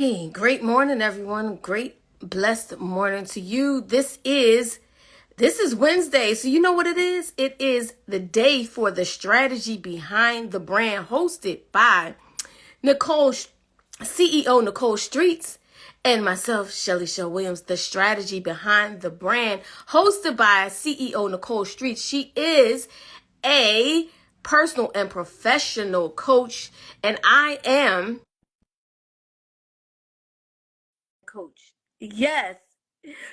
Hey, great morning, everyone. Great blessed morning to you. This is Wednesday. So you know what it is? It is the day for the strategy behind the brand, hosted by Nicole, CEO Nicole Streets, and myself, Shelly Shell Williams. The strategy behind the brand, hosted by CEO Nicole Streets. She is a personal and professional coach, and I am coach. Yes,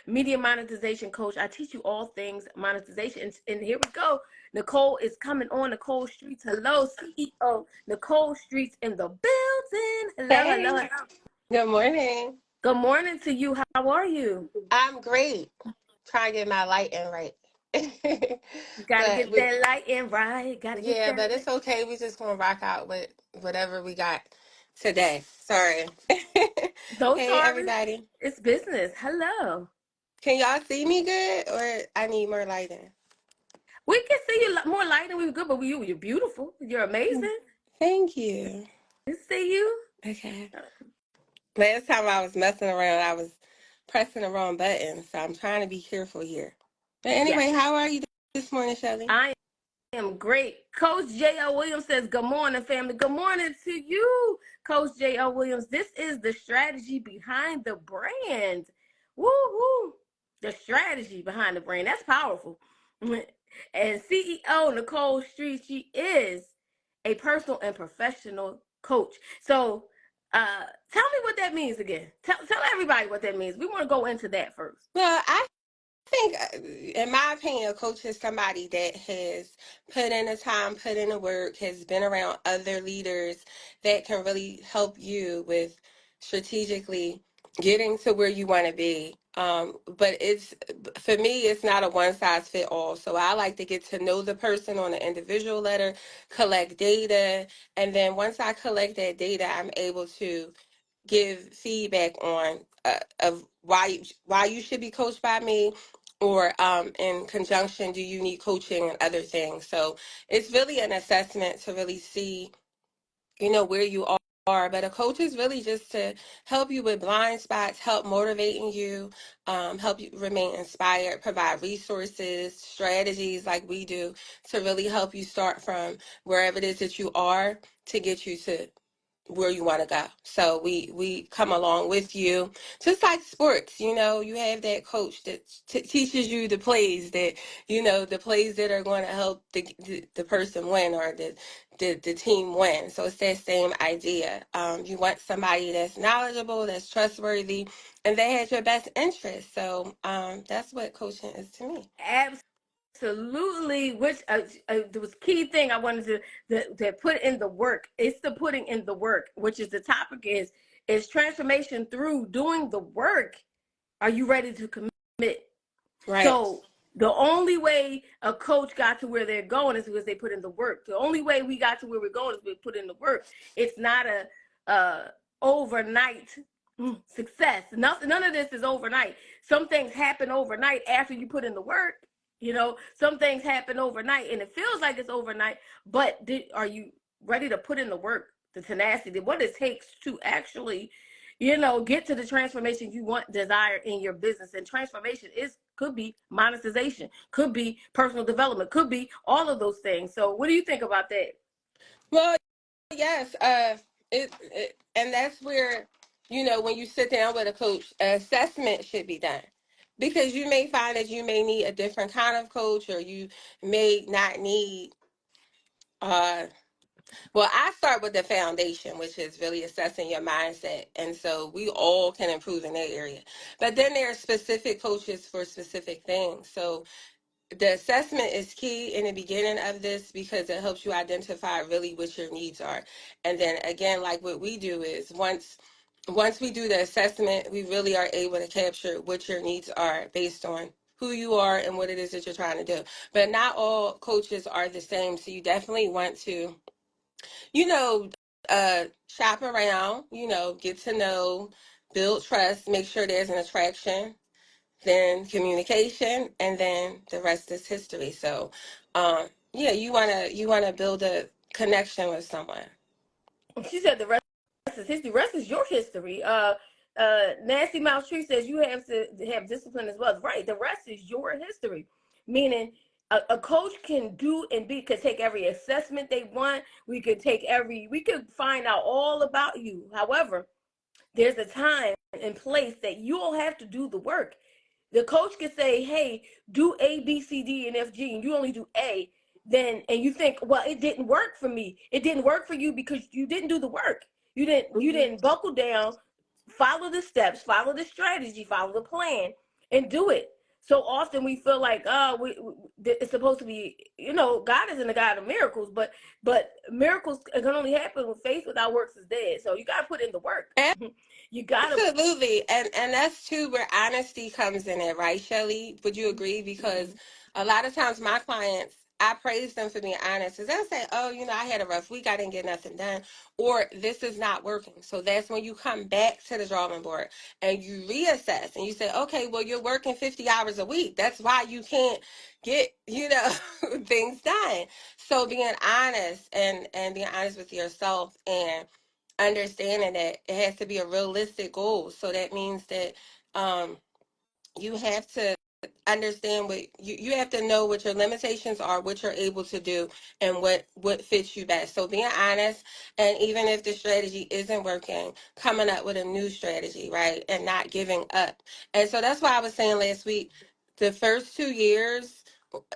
media monetization coach. I teach you all things monetization. And here we go. Nicole is coming on. Nicole Streets. Hello, CEO. Nicole Streets in the building. Hello, Hey, hello, hello. good morning. Good morning to you. How are you? I'm great. Trying to get my lighting right. You gotta But get we, that light in right. Gotta get yeah, that but light. it's okay. We just gonna rock out with whatever we got today. Sorry. No Hey, sorry. everybody. It's business. Hello. Can y'all see me good or I need more lighting? We can see you more light than we were good, but you're beautiful. You're amazing. Thank you. We see you. Okay. Last time I was messing around, I was pressing the wrong button, so I'm trying to be careful here. But Yes. anyway, how are you this morning, Shelly? I am great. Coach J.L. Williams says, good morning, family. Good morning to you, Coach J.L. Williams. This is the strategy behind the brand. Woo-hoo. The strategy behind the brand. That's powerful. And CEO Nicole Street, she is a personal and professional coach. So tell me what that means again. Tell everybody what that means. We want to go into that first. Well, I think, in my opinion, a coach is somebody that has put in the time, put in the work, has been around other leaders that can really help you with strategically getting to where you want to be. But it's for me, it's not a one size fit all. So I like to get to know the person on an individual letter, collect data, and then once I collect that data, I'm able to give feedback on of why you should be coached by me, or in conjunction, do you need coaching and other things. So it's really an assessment to really see, where you are. But a coach is really just to help you with blind spots, help motivating you, help you remain inspired, provide resources, strategies like we do to really help you start from wherever it is that you are to get you to where you want to go. So we come along with you, just like sports. You have that coach that teaches you the plays that are going to help the person win, or the team win. So it's that same idea. You want somebody that's knowledgeable, that's trustworthy, and they has your best interest. So that's what coaching is to me. Absolutely, which there was key thing I wanted to put in the work. It's the putting in the work, which is the topic is transformation through doing the work. Are you ready to commit? Right. So the only way a coach got to where they're going is because they put in the work. The only way we got to where we're going is we put in the work. It's not a overnight success. None of this is overnight. Some things happen overnight after you put in the work. Some things happen overnight, and it feels like it's overnight. But are you ready to put in the work, the tenacity, what it takes to actually, get to the transformation you want, desire in your business? And transformation could be monetization, could be personal development, could be all of those things. So, what do you think about that? Well, yes. And that's where, when you sit down with a coach, assessment should be done. Because you may find that you may need a different kind of coach, or you may not need uh well, I start with the foundation, which is really assessing your mindset. And so we all can improve in that area. But then there are specific coaches for specific things. So the assessment is key in the beginning of this, because it helps you identify really what your needs are. And then again, like what we do is once we do the assessment, we really are able to capture what your needs are based on who you are and what it is that you're trying to do. But not all coaches are the same. So you definitely want to, you know, shop around, get to know, build trust, make sure there's an attraction, then communication, and then the rest is history. So, yeah, you wanna build a connection with someone. She said the rest rest is history. Rest is your history. Nancy Mouse Tree says you have to have discipline as well. Right. The rest is your history. Meaning a coach can do and be could take every assessment they want. We could find out all about you. However, there's a time and place that you'll have to do the work. The coach could say, hey, do A, B, C, D, and F, G, and you only do A, and you think, well, it didn't work for me. It didn't work for you because you didn't do the work. You didn't buckle down, follow the steps, follow the strategy, follow the plan, and do it. So often we feel like, oh, it's supposed to be, God isn't a God of miracles, but miracles can only happen with faith without works is dead. So you got to put in the work. You got to. Absolutely. And that's too where honesty comes in it, right, Shelly? Would you agree? Because a lot of times my clients, I praise them for being honest. Because they'll say, oh, I had a rough week. I didn't get nothing done. Or this is not working. So that's when you come back to the drawing board and you reassess and you say, okay, well, you're working 50 hours a week. That's why you can't get, things done. So being honest and being honest with yourself and understanding that it has to be a realistic goal. So that means that you have to understand what you have to know what your limitations are, what you're able to do, and what fits you best. So being honest, and even if the strategy isn't working, coming up with a new strategy, right, and not giving up. And so that's why I was saying last week, the first 2 years,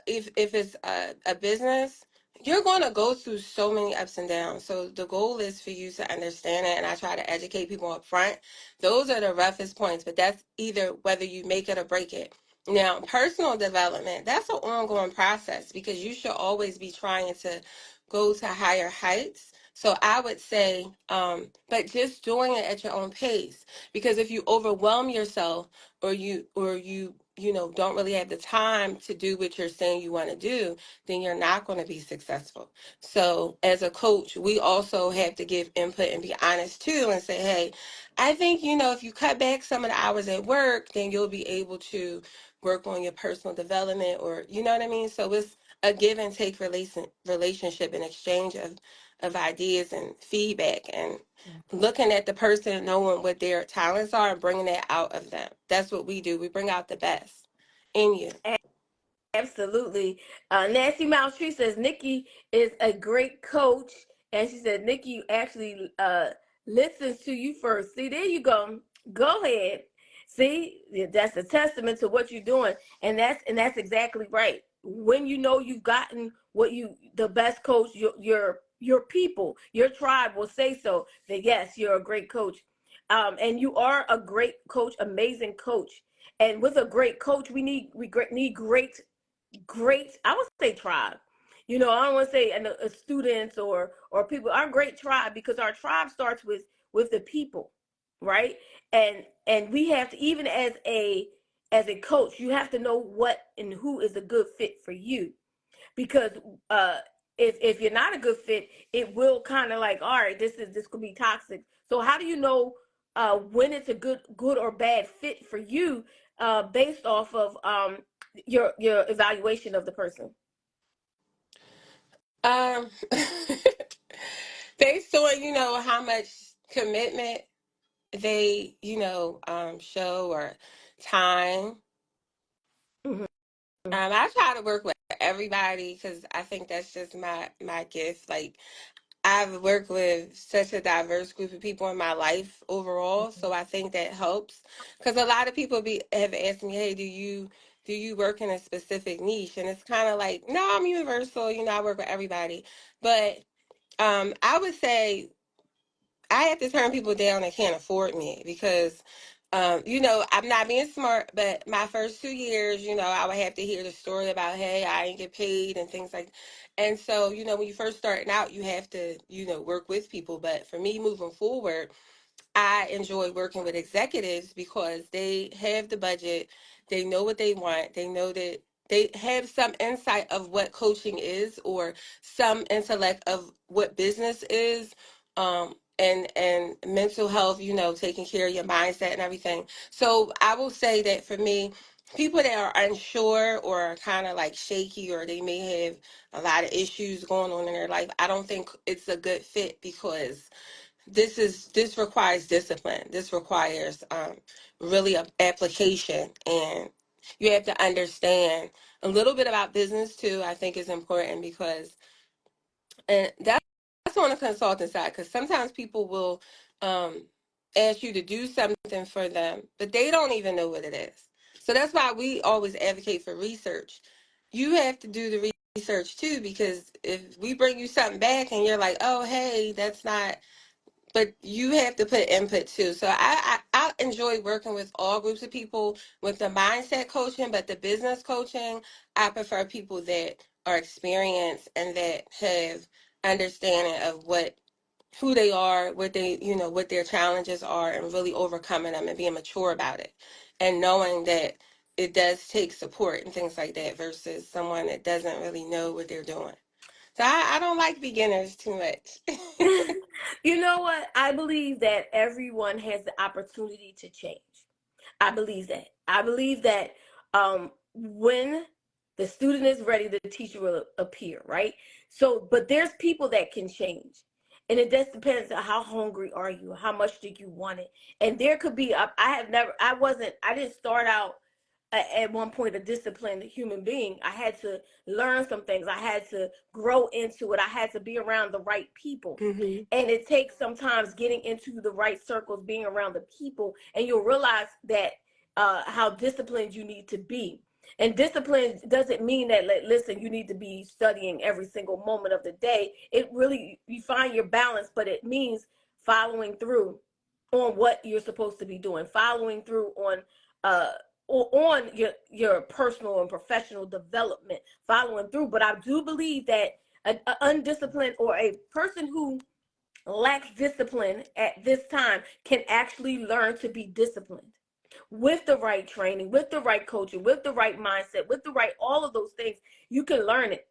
if it's a business, you're going to go through so many ups and downs. So the goal is for you to understand it, and I try to educate people up front. Those are the roughest points, but that's either whether you make it or break it. Now, personal development, that's an ongoing process because you should always be trying to go to higher heights. So I would say, but just doing it at your own pace. Because if you overwhelm yourself or you don't really have the time to do what you're saying you want to do, then you're not going to be successful. So as a coach, we also have to give input and be honest too and say, hey, I think, if you cut back some of the hours at work, then you'll be able to work on your personal development, or you know what I mean? So it's a give and take relationship and exchange of ideas and feedback, and looking at the person, knowing what their talents are and bringing that out of them. That's what we do. We bring out the best in you. Absolutely. Nancy Mouse Tree says Nikki is a great coach, and she said Nikki actually listens to you first. See, there you go. Go ahead. See, that's a testament to what you're doing, and that's exactly right. When you know you've gotten the best coach, your people, your tribe will say so. That yes, you're a great coach, and you are a great coach, amazing coach. And with a great coach, we need great, I would say tribe. I don't want to say students or people. Our great tribe, because our tribe starts with the people, right? And we have to, even as a coach, you have to know what and who is a good fit for you, because if you're not a good fit, it will kind of like, all right, this could be toxic. So how do you know when it's a good or bad fit for you, based off of your evaluation of the person? Um, based on, how much commitment they, show, or time. Mhm. I try to work with everybody because I think that's just my gift. Like, I've worked with such a diverse group of people in my life overall, so I think that helps. Because a lot of people have asked me, "Hey, do you work in a specific niche?" And it's kind of like, no, I'm universal. I work with everybody. But I would say I have to turn people down that can't afford me because, I'm not being smart, but my first 2 years, I would have to hear the story about, hey, I didn't get paid and things like. And so, when you first starting out, you have to, work with people. But for me, moving forward, I enjoy working with executives because they have the budget, they know what they want, they know that they have some insight of what coaching is, or some intellect of what business is, and mental health, taking care of your mindset and everything. So I will say that for me, people that are unsure or are kind of like shaky, or they may have a lot of issues going on in their life, I don't think it's a good fit because this requires discipline. This requires really a application, and you have to understand a little bit about business too. I think is important because, and that's on the consultant side, because sometimes people will ask you to do something for them, but they don't even know what it is. So that's why we always advocate for research. You have to do the research too, because if we bring you something back and you're like, oh, hey, that's not, but you have to put input too. So I enjoy working with all groups of people with the mindset coaching, but the business coaching, I prefer people that are experienced and that have understanding of who they are, what they, what their challenges are, and really overcoming them and being mature about it, and knowing that it does take support and things like that versus someone that doesn't really know what they're doing. So I don't like beginners too much. You know what? I believe that everyone has the opportunity to change. I believe that. I believe that when the student is ready, the teacher will appear, right? So, but there's people that can change. And it just depends on how hungry are you, how much do you want it. And there could be, I didn't start out at one point a disciplined human being. I had to learn some things. I had to grow into it. I had to be around the right people. Mm-hmm. And it takes sometimes getting into the right circles, being around the people, and you'll realize that how disciplined you need to be. And discipline doesn't mean that, listen, you need to be studying every single moment of the day. It really, you find your balance, but it means following through on what you're supposed to be doing, following through uh, on your personal and professional development, following through. But I do believe that an undisciplined or a person who lacks discipline at this time can actually learn to be disciplined with the right training, with the right coaching, with the right mindset, with the right, all of those things. You can learn it,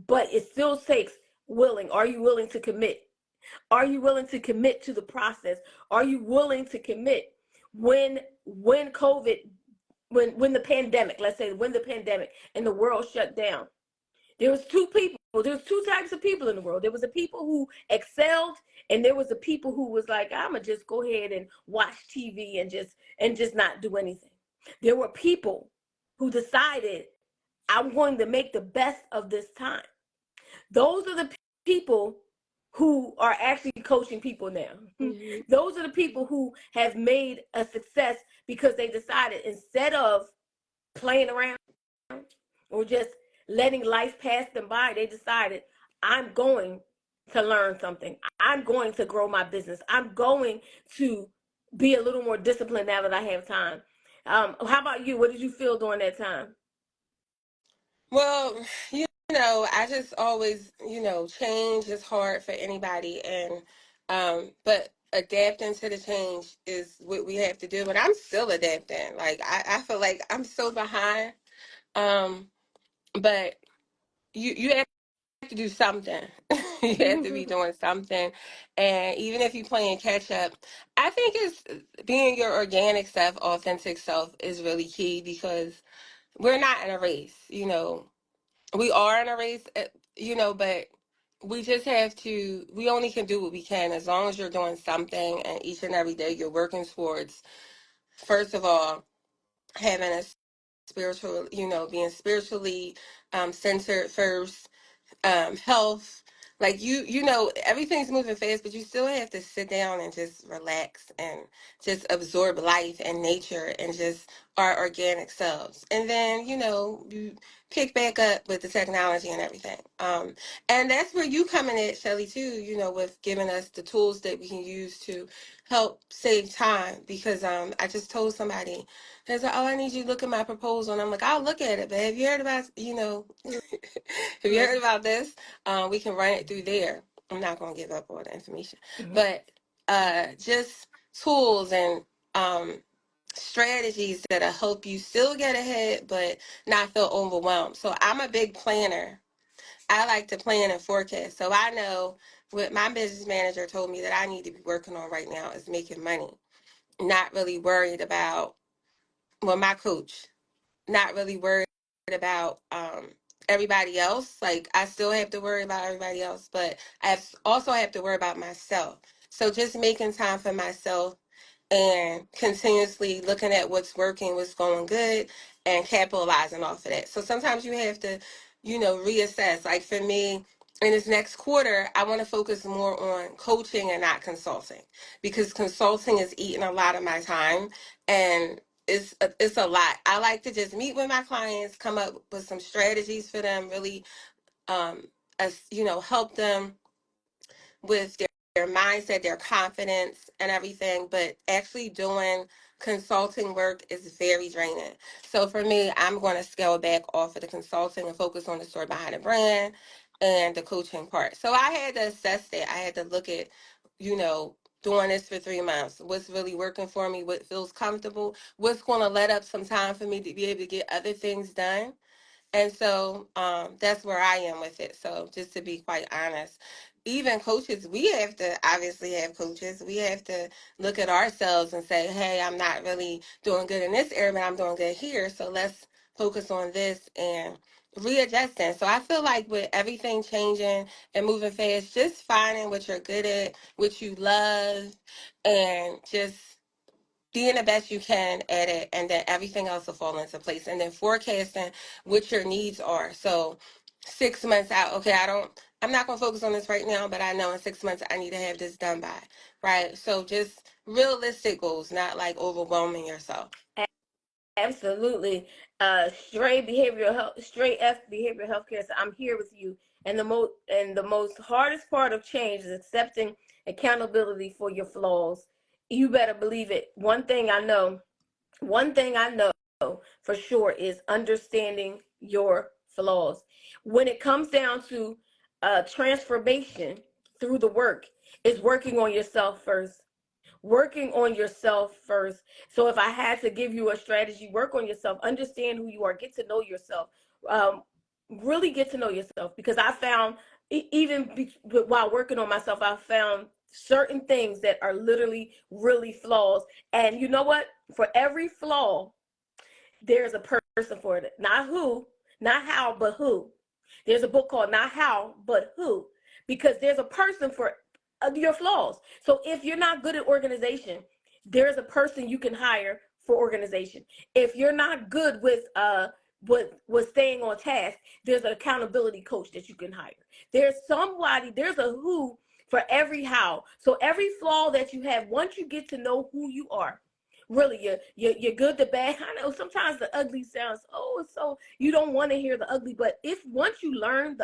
but it still takes willing. Are you willing to commit? Are you willing to commit to the process? Are you willing to commit when COVID, when the pandemic, let's say when the pandemic and the world shut down, there was two people. There was two types of people in the world. There was the people who excelled, and there was the people who was like, I'm gonna just go ahead and watch TV and just not do anything. There were people who decided, I'm going to make the best of this time. Those are the people who are actually coaching people now. Mm-hmm. Those are the people who have made a success because they decided, instead of playing around or just letting life pass them by, they decided, I'm going to learn something. I'm going to grow my business. I'm going to be a little more disciplined now that I have time. How about you? What did you feel during that time? Well, I just always, change is hard for anybody, and but adapting to the change is what we have to do. And I'm still adapting. Like I feel like I'm so behind. Um, but you have to do something. You have to be doing something, and even if you're playing catch up, I think it's being your organic self, authentic self is really key because we're not in a race. We are in a race, but we just have to, we only can do what we can as long as you're doing something and each and every day you're working towards, first of all, having a spiritual, being spiritually centered first, health. Like everything's moving fast, but you still have to sit down and just relax and just absorb life and nature and just our organic selves. And then, you pick back up with the technology and everything. And that's where you come in at, Shelly, too, with giving us the tools that we can use to help save time. Because I just told somebody, they said, oh, I need you to look at my proposal. And I'm like, I'll look at it. But have you heard about, have you heard about this? We can run it through there. I'm not going to give up all the information. Mhm. But just tools and strategies that'll help you still get ahead, but not feel overwhelmed. So I'm a big planner. I like to plan and forecast. So I know what my business manager told me that I need to be working on right now is making money. Not really worried about, well, my coach, not really worried about everybody else. Like I still have to worry about everybody else, but also have to worry about myself. So just making time for myself and continuously looking at what's working, what's going good, and capitalizing off of that. So sometimes you have to, reassess. Like for me, in this next quarter, I want to focus more on coaching and not consulting, because consulting is eating a lot of my time, and it's a lot. I like to just meet with my clients, come up with some strategies for them, really, help them with their mindset, their confidence, and everything. But actually doing consulting work is very draining. So for me, I'm going to scale back off of the consulting and focus on the story behind the brand and the coaching part. So I had to assess that. I had to look at, doing this for 3 months. What's really working for me? What feels comfortable? What's going to let up some time for me to be able to get other things done? And so that's where I am with it. So just to be quite honest, even coaches, we have to obviously have coaches. We have to look at ourselves and say, hey, I'm not really doing good in this area, but I'm doing good here. So let's focus on this and readjusting. So I feel like with everything changing and moving fast, just finding what you're good at, what you love, and just being the best you can at it, and then everything else will fall into place, and then forecasting what your needs are. So 6 months out, okay, I'm not going to focus on this right now, but I know in 6 months I need to have this done by, right? So just realistic goals, not like overwhelming yourself. Absolutely. Straight F behavioral healthcare. So I'm here with you. And the most hardest part of change is accepting accountability for your flaws. You better believe it. One thing I know for sure is understanding your flaws. When it comes down to transformation through the work, is working on yourself first. Working on yourself first. So if I had to give you a strategy, work on yourself, understand who you are, get to know yourself, um, really get to know yourself. Because I found, while working on myself, I found certain things that are literally really flaws. And you know what? For every flaw, there's a person for it. Not who, not how, but who. There's a book called Not How, but Who, because there's a person for your flaws. So if you're not good at organization, there's a person you can hire for organization. If you're not good with staying on task, there's an accountability coach that you can hire. There's a who for every how. So every flaw that you have, once you get to know who you are, really, you're good, the bad. I know sometimes the ugly sounds, oh, so you don't want to hear the ugly, but if once you learn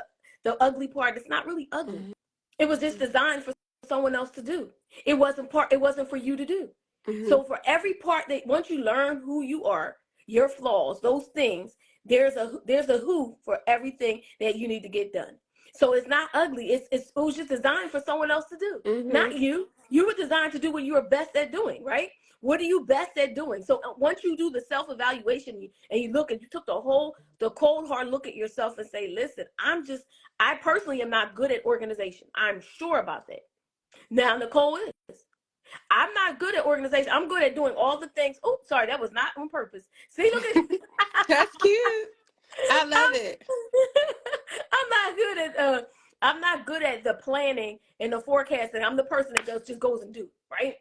the ugly part, it's not really ugly. Mm-hmm. It was just designed for someone else to do. It wasn't for you to do. Mm-hmm. So for every part, that once you learn who you are, your flaws, those things, there's a who for everything that you need to get done. So it's not ugly. It was just designed for someone else to do, Mm-hmm. not you. You were designed to do what you were best at doing, right? What are you best at doing? So once you do the self-evaluation, and you look, and you took the cold hard look at yourself and say, listen, I personally am not good at organization. I'm sure about that. Now Nicole is. I'm not good at organization. I'm good at doing all the things. Oh, sorry, that was not on purpose. See, look at That's cute. I love I'm, it. I'm not good at I'm not good at the planning and the forecasting. I'm the person that just goes and do, right?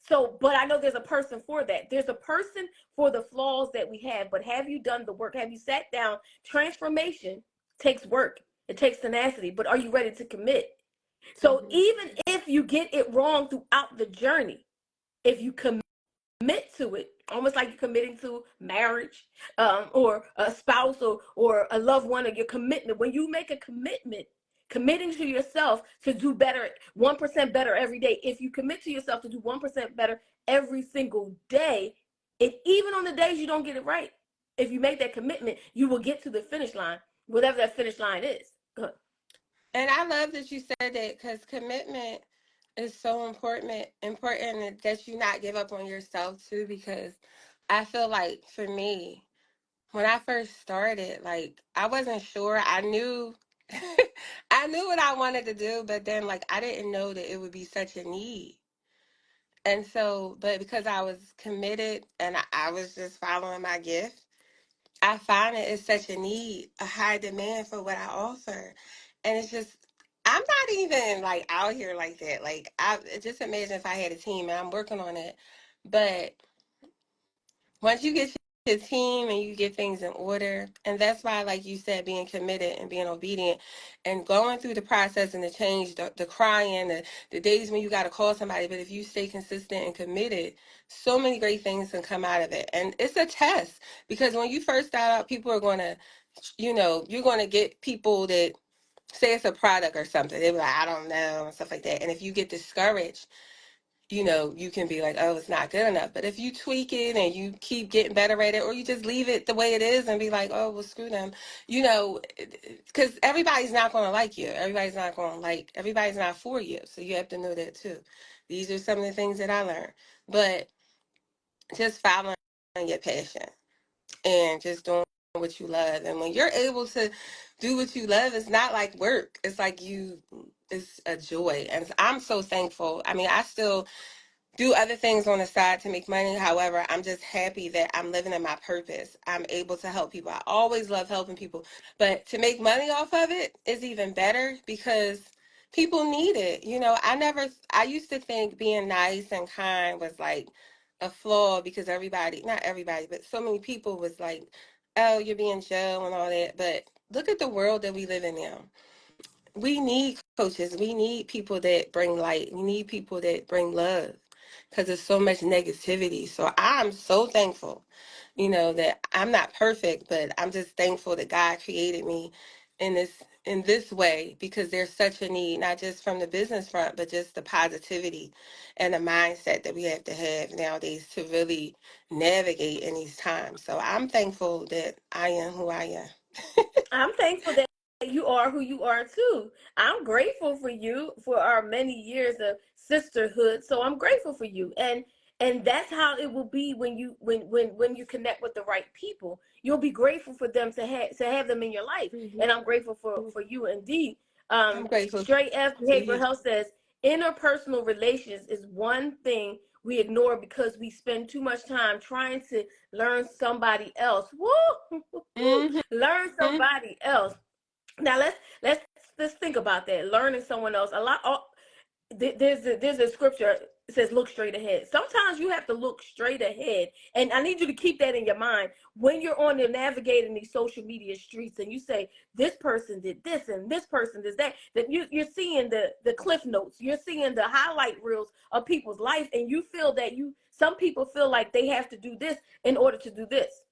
So, but I know there's a person for that. There's a person for the flaws that we have, but have you done the work? Have you sat down? Transformation takes work. It takes tenacity, but are you ready to commit? So Mm-hmm. even if you get it wrong throughout the journey, if you commit to it, almost like you're committing to marriage, or a spouse, or a loved one, or your commitment. When you make a commitment, committing to yourself to do better, 1% better every day. If you commit to yourself to do 1% better every single day, and even on the days you don't get it right, if you make that commitment, you will get to the finish line, whatever that finish line is. Good. And I love that you said that, because commitment is so important that you not give up on yourself too. Because I feel like for me, when I first started, like I wasn't sure. I knew I knew what I wanted to do, but then like I didn't know that it would be such a need. And so, but because I was committed and I was just following my gift, I find it is such a need, a high demand for what I offer. And it's just, I'm not even like out here like that. Like I just imagine if I had a team and I'm working on it. But once you get your team and you get things in order, and that's why, like you said, being committed and being obedient and going through the process and the change, the crying, the days when you got to call somebody, but if you stay consistent and committed, so many great things can come out of it. And it's a test because when you first start out, people are going to, you're going to get people that say it's a product or something. They're like, I don't know, and stuff like that. And if you get discouraged, you can be like, oh, it's not good enough. But if you tweak it and you keep getting better at it, or you just leave it the way it is and be like, oh, well, screw them, because everybody's not going to like you. Everybody's not for you. So you have to know that too. These are some of the things that I learned. But just following your passion and just doing what you love. And when you're able to do what you love, it's not like work. It's like it's a joy. And I'm so thankful. I mean, I still do other things on the side to make money. However, I'm just happy that I'm living in my purpose. I'm able to help people. I always love helping people. But to make money off of it is even better because people need it. I used to think being nice and kind was like a flaw because not everybody, but so many people was like, oh, you're being Joe and all that. But look at the world that we live in now. We need coaches. We need people that bring light. We need people that bring love because there's so much negativity. So I'm so thankful, that I'm not perfect, but I'm just thankful that God created me in this way because there's such a need, not just from the business front, but just the positivity and the mindset that we have to have nowadays to really navigate in these times. So I'm thankful that I am who I am. I'm thankful that you are who you are too. I'm grateful for you for our many years of sisterhood. So I'm grateful for you. And that's how it will be when you connect with the right people. You'll be grateful for them to have them in your life. And I'm grateful for you indeed. I'm grateful Straight F to you. Behavioral Health says interpersonal relations is one thing we ignore because we spend too much time trying to learn somebody else. Woo! Mm-hmm. Learn somebody else. Now let's think about that. Learning someone else. There's a scripture. It says look straight ahead. Sometimes you have to look straight ahead, and I need you to keep that in your mind when you're on there navigating these social media streets, and you say this person did this and this person did that. That you're seeing the cliff notes. You're seeing the highlight reels of people's life, and you feel that some people feel like they have to do this in order to do this.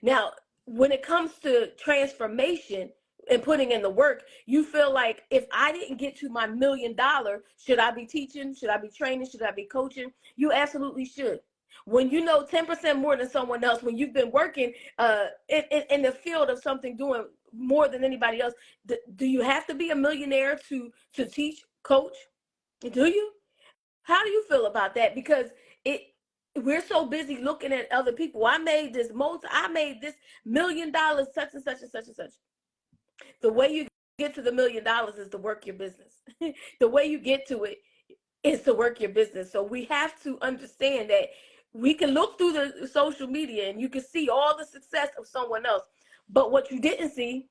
Now, when it comes to transformation and putting in the work, you feel like if I didn't get to my $1,000,000, should I be teaching? Should I be training? Should I be coaching? You absolutely should. When you know 10% more than someone else, when you've been working in the field of something, doing more than anybody else, do you have to be a millionaire to teach, coach? Do you? How do you feel about that? Because it we're so busy looking at other people. I made this $1,000,000, such and such and such and such. The way you get to the $1,000,000 is to work your business. The way you get to it is to work your business. So we have to understand that we can look through the social media and you can see all the success of someone else. But what you didn't see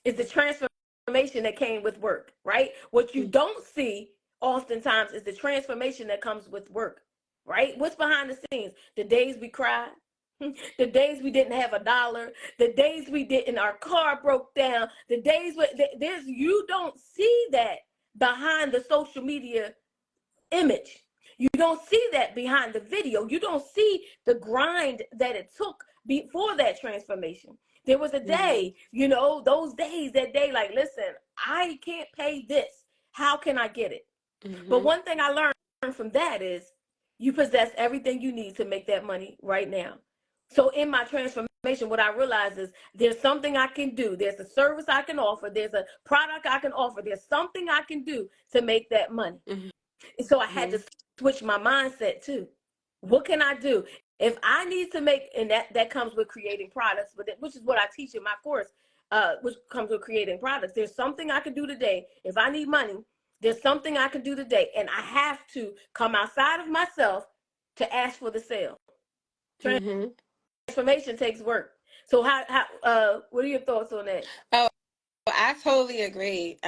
is the transformation that came with work, right? What you don't see oftentimes is the transformation that comes with work, right? What's behind the scenes? The days we cried, the days we didn't have $1, the days we didn't, our car broke down, the days where you don't see that behind the social media image. You don't see that behind the video. You don't see the grind that it took before that transformation. There was a day, those days, that day, like, listen, I can't pay this. How can I get it? But one thing I learned from that is you possess everything you need to make that money right now. So in my transformation, what I realized is there's something I can do. There's a service I can offer. There's a product I can offer. There's something I can do to make that money. So I had to switch my mindset too. What can I do? If I need to make, and that comes with creating products, which is what I teach in my course, which comes with creating products. There's something I can do today. If I need money, there's something I can do today. And I have to come outside of myself to ask for the sale. Transformation takes work. So what are your thoughts on that? Oh, I totally agree.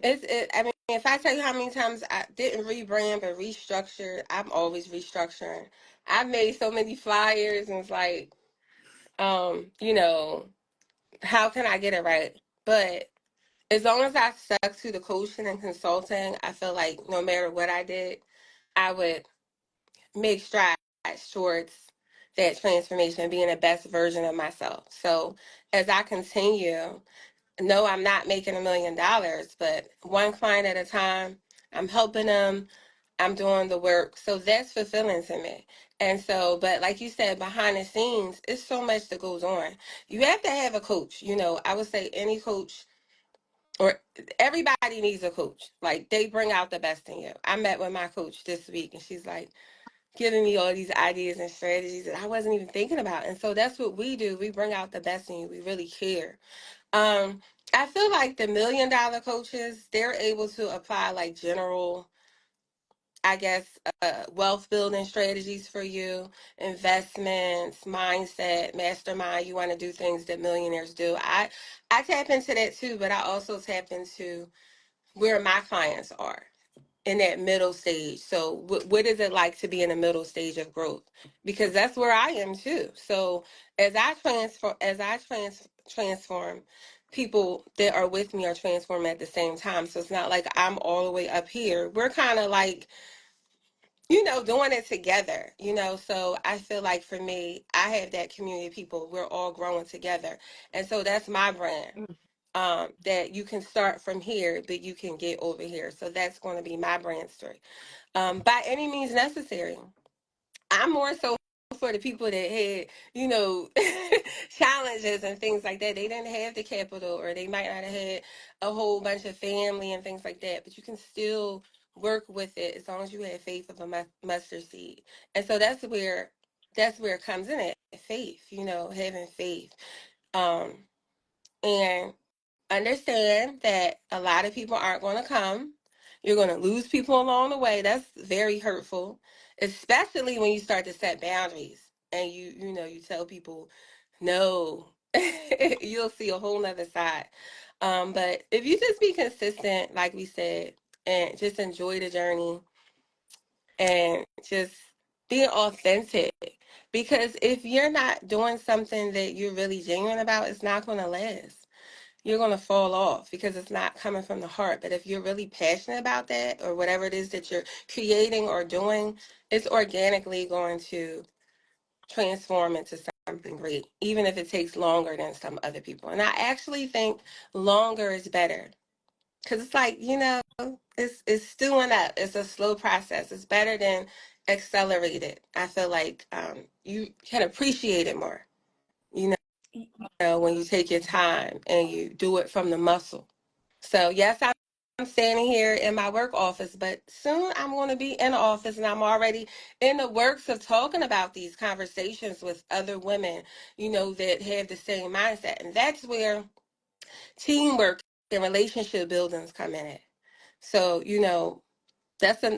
I mean, if I tell you how many times I didn't rebrand but restructured, I'm always restructuring. I've made so many flyers and it's like, you know, how can I get it right? But as long as I stuck to the coaching and consulting, I feel like no matter what I did, I would make strides towards that transformation, being the best version of myself. So as I continue, no, I'm not making $1 million, but one client at a time, I'm helping them, I'm doing the work. So that's fulfilling to me. And so, but like you said, behind the scenes, it's so much that goes on. You have to have a coach. You know, I would say any coach or everybody needs a coach. Like they bring out the best in you. I met with my coach this week and she's like giving me all these ideas and strategies that I wasn't even thinking about. And so that's what we do. We bring out the best in you. We really care. Um, I feel like the $1 million coaches, they're able to apply like general, I guess, wealth building strategies for you, investments, mindset, mastermind. You want to do things that millionaires do. I tap into that too, but I also tap into where my clients are in that middle stage. So what is it like to be in the middle stage of growth? Because that's where I am too. So as I transform, people that are with me are transforming at the same time. So it's not like I'm all the way up here. We're kind of like, doing it together, So I feel like for me, I have that community of people. We're all growing together. And so that's my brand. That you can start from here, but you can get over here. So that's going to be my brand story. By any means necessary. I'm more so for the people that had, challenges and things like that. They didn't have the capital, or they might not have had a whole bunch of family and things like that, but you can still work with it as long as you have faith of a mustard seed. And so that's where it comes in at faith, having faith. Um, and understand that a lot of people aren't going to come. You're going to lose people along the way. That's very hurtful, especially when you start to set boundaries and you tell people no. You'll see a whole nother side. But if you just be consistent, like we said, and just enjoy the journey and just be authentic. Because if you're not doing something that you're really genuine about, it's not going to last. You're going to fall off because it's not coming from the heart. But if you're really passionate about that, or whatever it is that you're creating or doing, it's organically going to transform into something great, even if it takes longer than some other people. And I actually think longer is better because it's like, it's stewing up. It's a slow process. It's better than accelerated. I feel like you can appreciate it more, you when you take your time and you do it from the muscle. So yes, I'm standing here in my work office, but soon I'm going to be in the office, and I'm already in the works of talking about these conversations with other women, that have the same mindset. And that's where teamwork and relationship buildings come in it. So,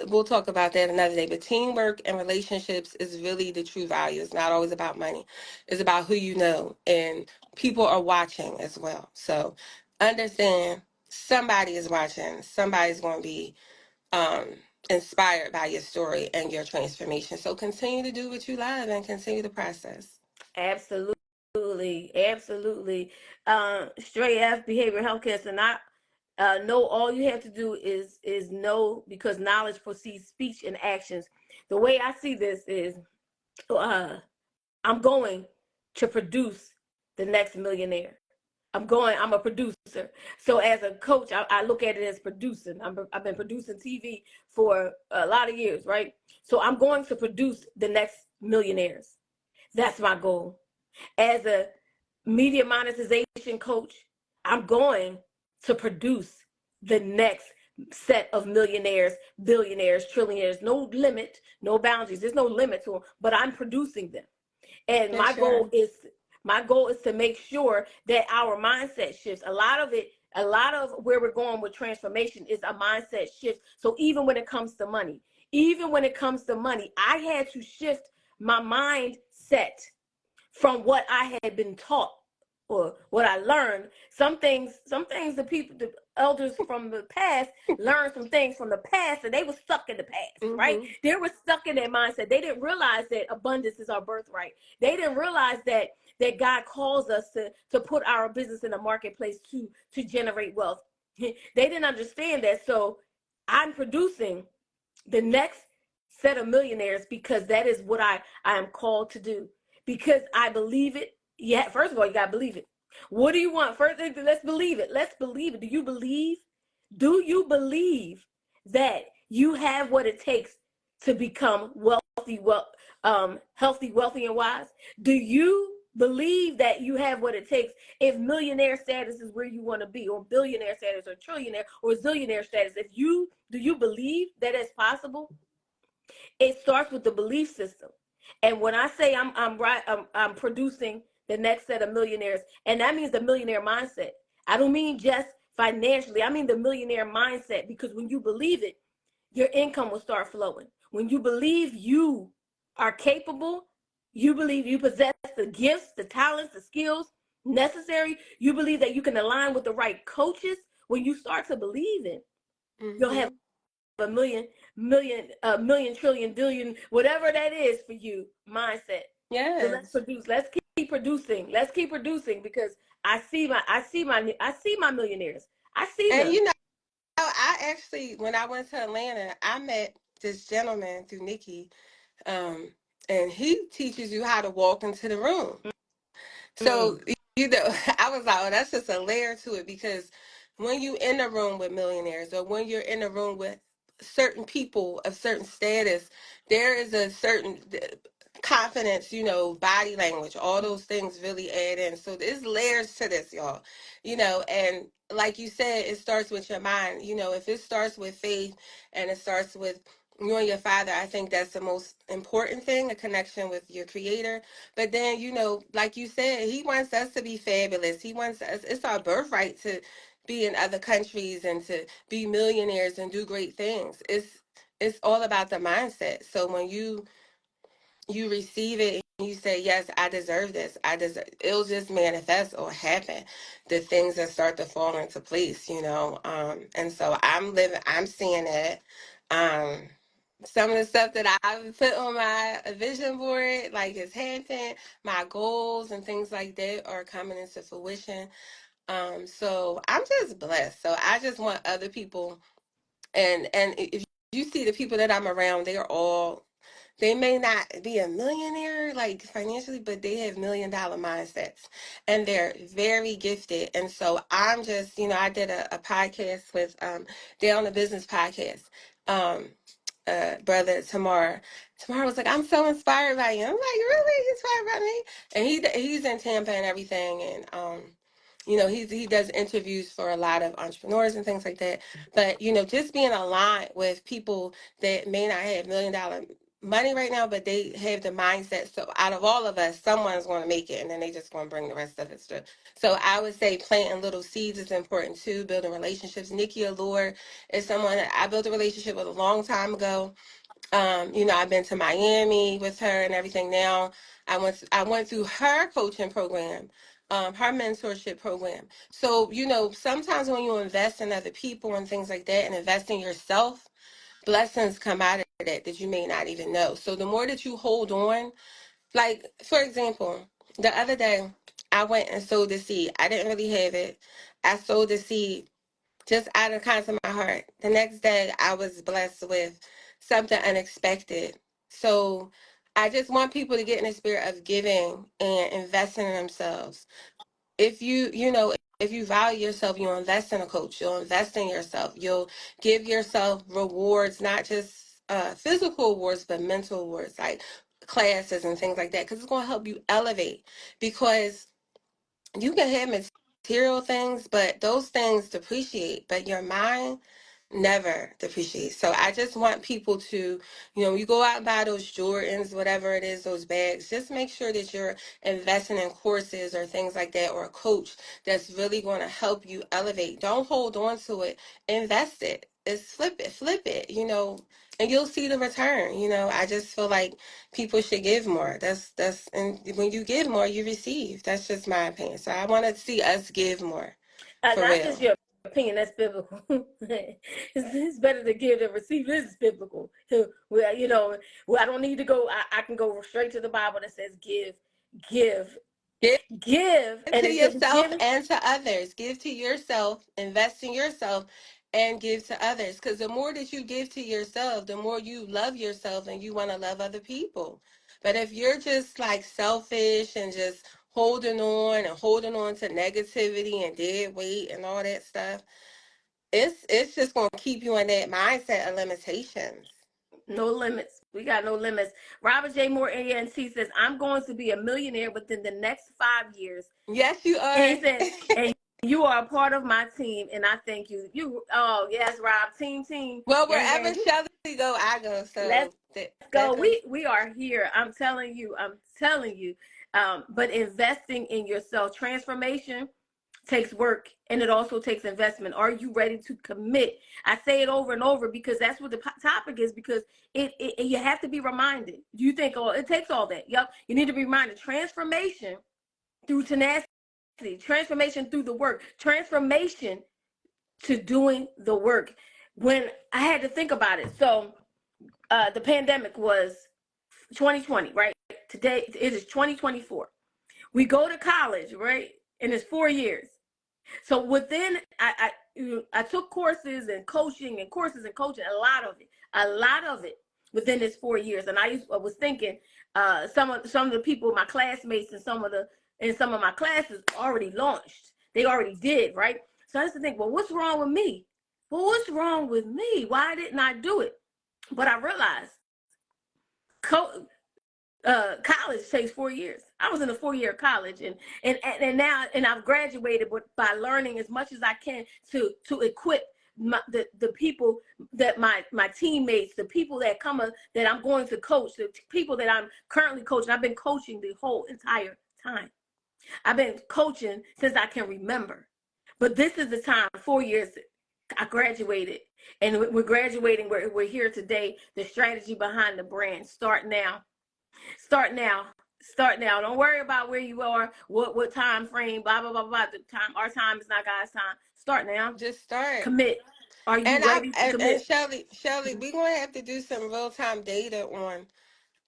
we'll talk about that another day. But teamwork and relationships is really the true value. It's not always about money. It's about who you know, and people are watching as well. So understand somebody is watching. Somebody's going to be um, inspired by your story and your transformation. So continue to do what you love and continue the process. Absolutely, absolutely. Straight F behavioral health care. So not know, all you have to do is know, because knowledge precedes speech and actions. The way I see this is, I'm going to produce the next millionaire. I'm a producer. So as a coach, I look at it as producing. I've been producing TV for a lot of years, right? So I'm going to produce the next millionaires. That's my goal. As a media monetization coach, I'm going to produce the next set of millionaires, billionaires, trillionaires. No limit, no boundaries. There's no limit to them, but I'm producing them. And For sure. my goal is to make sure that our mindset shifts. A lot of where we're going with transformation is a mindset shift. So even when it comes to money, I had to shift my mindset from what I had been taught or what I learned, some things the elders from the past learned some things from the past, and they were stuck in the past, right? Mm-hmm. They were stuck in their mindset. They didn't realize that abundance is our birthright. They didn't realize that God calls us to put our business in the marketplace to generate wealth. They didn't understand that. So I'm producing the next set of millionaires because that is what I am called to do, because I believe it. Yeah, first of all, you got to believe it. What do you want? First, let's believe it. Let's believe it. Do you believe that you have what it takes to become healthy, wealthy, and wise? Do you believe that you have what it takes if millionaire status is where you want to be, or billionaire status, or trillionaire, or zillionaire status? Do you believe that it's possible? It starts with the belief system. And when I say I'm producing the next set of millionaires, and that means the millionaire mindset. I don't mean just financially. I mean the millionaire mindset, because when you believe it, your income will start flowing. When you believe you are capable, you believe you possess the gifts, the talents, the skills necessary, you believe that you can align with the right coaches. When you start to believe it, you'll have Mm-hmm. a million, trillion, billion, whatever that is for you, mindset. So let's Yes. produce. Let's keep producing. Let's keep producing, because I see my millionaires. I see And them. you know, I actually, when I went to Atlanta, I met this gentleman through Nikki, um, and he teaches you how to walk into the room. Mm, So, you know, I was like, oh, that's just a layer to it, because when you in a room with millionaires, or when you're in a room with certain people of certain status, there is a certain confidence, you know, body language, all those things really add in. So there's layers to this, y'all, you know, and like you said, it starts with your mind. You know, if it starts with faith and it starts with you and your father, I think that's the most important thing, a connection with your creator. But then, you know, like you said, he wants us to be fabulous. He wants us, it's our birthright to be in other countries and to be millionaires and do great things. It's all about the mindset. So when you receive it and you say, yes, I deserve this, I deserve, it'll just manifest or happen. The things that start to fall into place, you know. And so I'm seeing it. Um, some of the stuff that I've put on my vision board, like it's happening, my goals and things like that are coming into fruition. So I'm just blessed. So I just want other people, and if you see the people that I'm around, they may not be a millionaire like financially, but they have $1 million mindsets, and they're very gifted. And so I'm just, you know, I did a podcast with Down the Business podcast. Um Brother Tamara was like, I'm so inspired by you. I'm like, really? Inspired by me? And he's in Tampa and everything, and you know, he does interviews for a lot of entrepreneurs and things like that. But you know, just being aligned with people that may not have $1 million money right now, but they have the mindset. So out of all of us, someone's going to make it, and then they just going to bring the rest of it through. So I would say planting little seeds is important too. Building relationships. Nikki Allure is someone that I built a relationship with a long time ago. You know, I've been to Miami with her and everything. Now I went through her coaching program, her mentorship program. So, you know, sometimes when you invest in other people and things like that and invest in yourself, blessings come out of that you may not even know. So the more that you hold on, like for example, the other day I went and sowed the seed. I didn't really have it. I sowed the seed just out of the kindness of my heart. The next day, I was blessed with something unexpected. So I just want people to get in the spirit of giving and investing in themselves. If you know, if you value yourself, you'll invest in a coach, you'll invest in yourself, you'll give yourself rewards, not just physical awards, but mental awards, like classes and things like that, because it's going to help you elevate. Because you can have material things, but those things depreciate, but your mind never depreciates. So I just want people to, you know, you go out and buy those Jordans, whatever it is, those bags, just make sure that you're investing in courses or things like that, or a coach that's really going to help you elevate. Don't hold on to it. Invest it. It's flip it, you know. and you'll see the return. I just feel like people should give more. And when you give more, you receive. That's just my opinion. So I want to see us give more, for Not real. just your opinion, that's biblical. It's better to give than receive. This is biblical. Well, I don't need to go. I can go straight to the Bible that says give, Give give, and to it says yourself give. and to others. Give to yourself, invest in yourself, and give to others. Because the more that you give to yourself, the more you love yourself and you want to love other people. But if you're just like selfish and just holding on to negativity and dead weight and all that stuff, it's just gonna keep you in that mindset of limitations. No limits. We got no limits. Robert J. Moore, ANC, says, I'm going to be a millionaire within the next 5 years. Yes, you And are. he said, and you are a part of my team, and I thank you. Oh, yes, Rob. Team. Well, Gang, wherever gang. Shelly go, I go. Let's So that go. goes. We are here. I'm telling you. But investing in yourself, transformation takes work, and it also takes investment. Are you ready to commit? I say it over and over because that's what the topic is, because you have to be reminded. Do you think, oh, it takes all that? Yep. You need to be reminded. Transformation through tenacity, transformation through the work, transformation to doing the work. When I had to think about it, so the pandemic was 2020, right? Today it is 2024. We go to college, right? And it's 4 years. So within, I took courses and coaching and courses and coaching, a lot of it within this 4 years. And I was thinking, some of the people, my classmates, and some of my classes already launched. They already did, right? So I used to think, well, what's wrong with me? Well, what's wrong with me? Why didn't I do it? But I realized, college takes 4 years. I was in a 4-year college, and now I've graduated, but by learning as much as I can to equip the people, that my teammates, the people that that I'm going to coach, the people that I'm currently coaching. I've been coaching the whole entire time. I've been coaching since I can remember. But this is the time, 4 years. I graduated, and we're graduating. We're here today. The strategy behind the brand. Start now. Start now. Start now. Don't worry about where you are, what time frame, blah blah blah blah. The time, our time is not God's time. Start now. Just start. Commit. Are you And I ready to and commit? Shelly, we're gonna have to do some real time data on.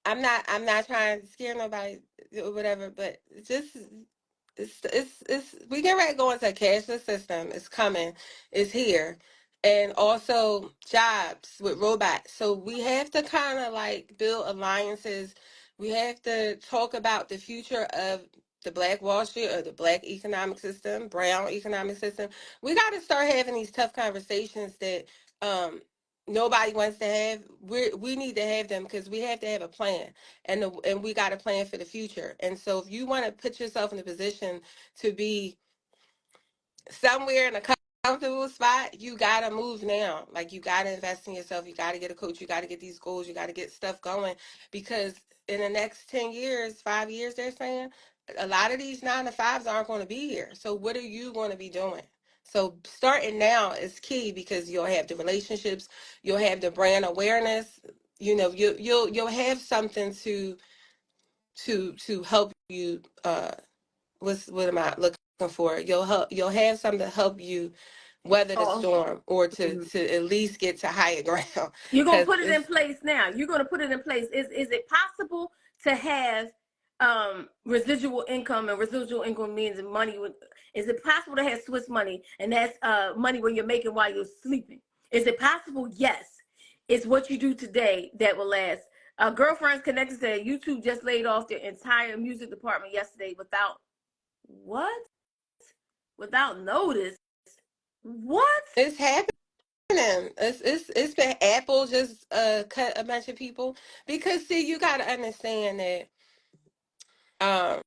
I'm not trying to scare nobody or whatever, but just it's we get ready to go into a cashless system. It's coming. It's here. And also jobs with robots. So we have to kind of like build alliances. We have to talk about the future of the Black Wall Street or the Black economic system, brown economic system. We got to start having these tough conversations that um nobody wants to have. We need to have them because we have to have a plan, and we got a plan for the future. And so if you want to put yourself in a position to be somewhere in a comfortable spot, you gotta move now. Like you gotta invest in yourself. You gotta get a coach. You gotta get these goals. You gotta get stuff going, because in the next 10 years, 5 years, they're saying a lot of these 9 to 5s aren't going to be here. So what are you going to be doing? So starting now is key, because you'll have the relationships, you'll have the brand awareness. You'll have something to help you. What am I looking for? You'll have something to help you weather the Oh, storm, or to mhm. to at least get to higher ground. You're gonna Because put it in it's place now. You're gonna put it in place. Is it possible to have residual income? And residual income means money. Is it possible to have Swiss money, and that's money when you're making while you're sleeping? Is it possible? Yes. It's what you do today that will last. Girlfriends Connected said YouTube just laid off their entire music department yesterday without what? Without notice. What? it's happening. It's been Apple just cut a bunch of people, because see, you got to understand that um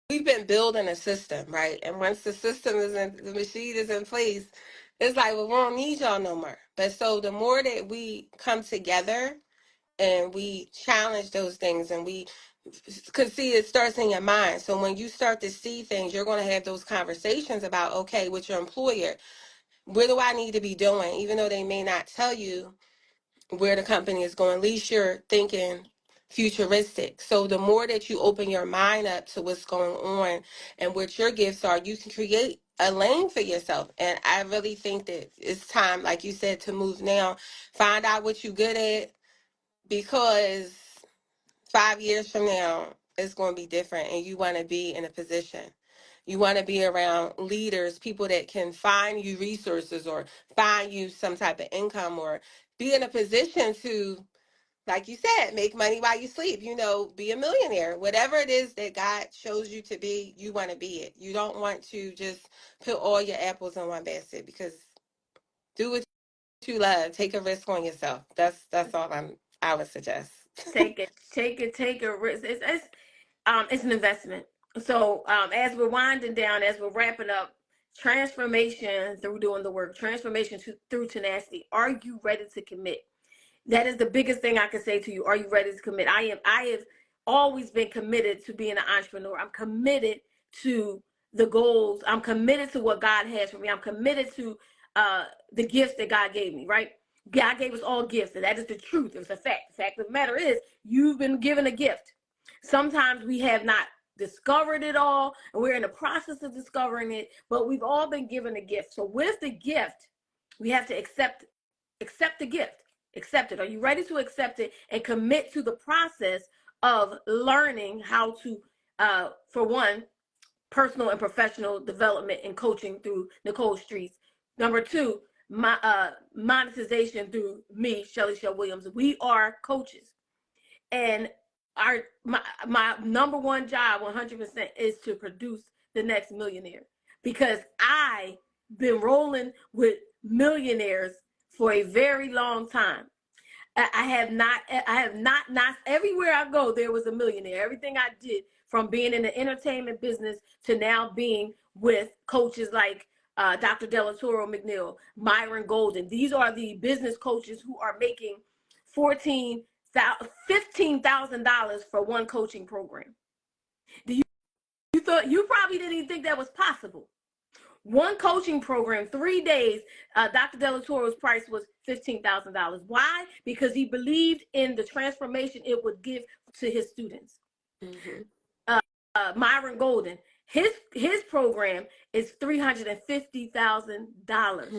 we've been building a system, right? And once the system is in, the machine is in place, it's like, well, we don't need y'all no more. But so the more that we come together and we challenge those things, and we could see, it starts in your mind. So when you start to see things, you're going to have those conversations about, okay, with your employer, what do I need to be doing? Even though they may not tell you where the company is going, at least you're thinking futuristic. So the more that you open your mind up to what's going on and what your gifts are, you can create a lane for yourself. And I really think that it's time, like you said, to move now. Find out what you're good at, because 5 years from now it's going to be different, and you want to be in a position. You want to be around leaders, people that can find you resources or find you some type of income, or be in a position to, like you said, make money while you sleep, be a millionaire. Whatever it is that God shows you to be, you want to be it. You don't want to just put all your apples in one basket, because do what you love. Take a risk on yourself. That's all I would suggest. Take a risk. It's an investment. So as we're winding down, as we're wrapping up, transformation through doing the work, transformation through tenacity. Are you ready to commit? That is the biggest thing I can say to you. Are you ready to commit? I have always been committed to being an entrepreneur. I'm committed to the goals. I'm committed to what God has for me. I'm committed to the gifts that God gave me, right? God gave us all gifts, and that is the truth. It's a fact. The fact of the matter is, you've been given a gift. Sometimes we have not discovered it all, and we're in the process of discovering it, but we've all been given a gift. So with the gift, we have to accept the gift. Accept it. Are you ready to accept it and commit to the process of learning how to, for one, personal and professional development and coaching through Nicole Streets. Number two, monetization through me, Shelly Shell Williams. We are coaches, and my number one job, 100%, is to produce the next millionaire, because I've been rolling with millionaires for a very long time. I have not, everywhere I go, there was a millionaire. Everything I did, from being in the entertainment business to now being with coaches like Dr. Delatoro McNeil, Myron Golden. These are the business coaches who are making $15,000 for one coaching program. You probably didn't even think that was possible. One coaching program, 3 days, Dr. Delatoro's price was $15,000. Why? Because he believed in the transformation it would give to his students. Mm-hmm. Myron Golden, his program is $350,000. Mm-hmm.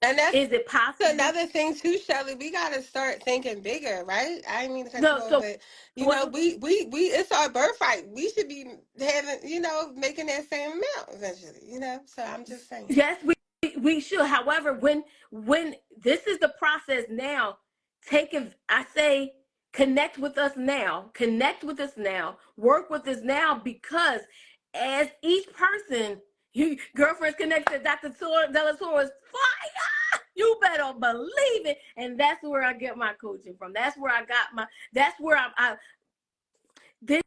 And that's, is it possible? Another thing too, Shelly, we gotta start thinking bigger, right? I didn't mean to cut you off, but we it's our birthright. We should be having, making that same amount eventually, So I'm just saying. Yes, we should. However, when this is the process now, I say connect with us now. Connect with us now. Work with us now, because as each person, Girlfriends Connect said Dr. Delatoro is fire. You better believe it. And that's where I get my coaching from. That's where I got that's where this